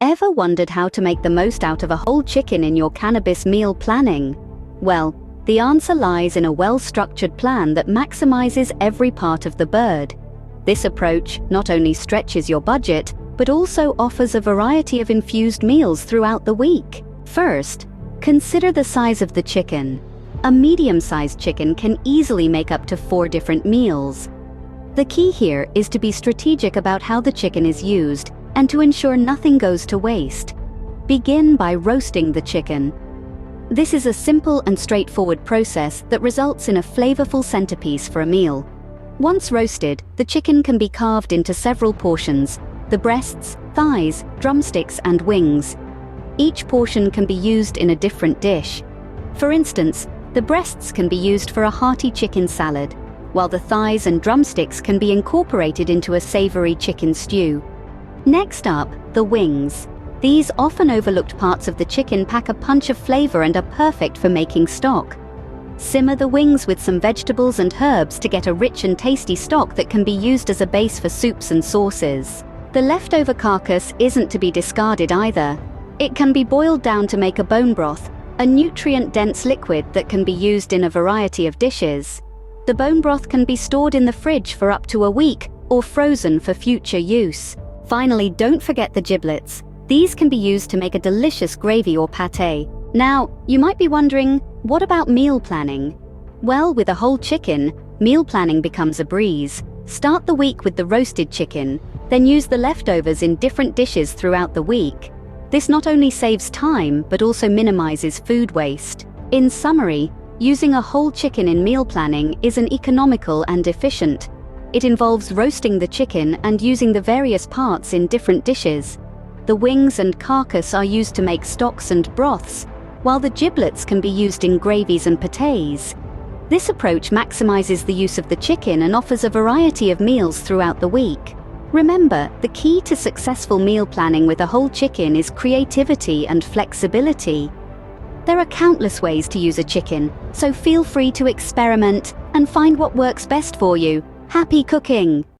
Ever wondered how to make the most out of a whole chicken in your cannabis meal planning? Well, the answer lies in a well-structured plan that maximizes every part of the bird. This approach not only stretches your budget, but also offers a variety of infused meals throughout the week. First, consider the size of the chicken. A medium-sized chicken can easily make up to 4 different meals. The key here is to be strategic about how the chicken is used and to ensure nothing goes to waste. Begin by roasting the chicken. This is a simple and straightforward process that results in a flavorful centerpiece for a meal. Once roasted, the chicken can be carved into several portions: the breasts, thighs, drumsticks, and wings. Each portion can be used in a different dish. For instance, the breasts can be used for a hearty chicken salad, while the thighs and drumsticks can be incorporated into a savory chicken stew. Next up, the wings. These often overlooked parts of the chicken pack a punch of flavor and are perfect for making stock. Simmer the wings with some vegetables and herbs to get a rich and tasty stock that can be used as a base for soups and sauces. The leftover carcass isn't to be discarded either. It can be boiled down to make a bone broth, a nutrient-dense liquid that can be used in a variety of dishes. The bone broth can be stored in the fridge for up to a week or frozen for future use. Finally, don't forget the giblets. These can be used to make a delicious gravy or pâté. Now, you might be wondering, what about meal planning? Well, with a whole chicken, meal planning becomes a breeze. Start the week with the roasted chicken, then use the leftovers in different dishes throughout the week. This not only saves time, but also minimizes food waste. In summary, using a whole chicken in meal planning is an economical and efficient. It involves roasting the chicken and using the various parts in different dishes. The wings and carcass are used to make stocks and broths, while the giblets can be used in gravies and pâtés. This approach maximizes the use of the chicken and offers a variety of meals throughout the week. Remember, the key to successful meal planning with a whole chicken is creativity and flexibility. There are countless ways to use a chicken, so feel free to experiment and find what works best for you. Happy cooking!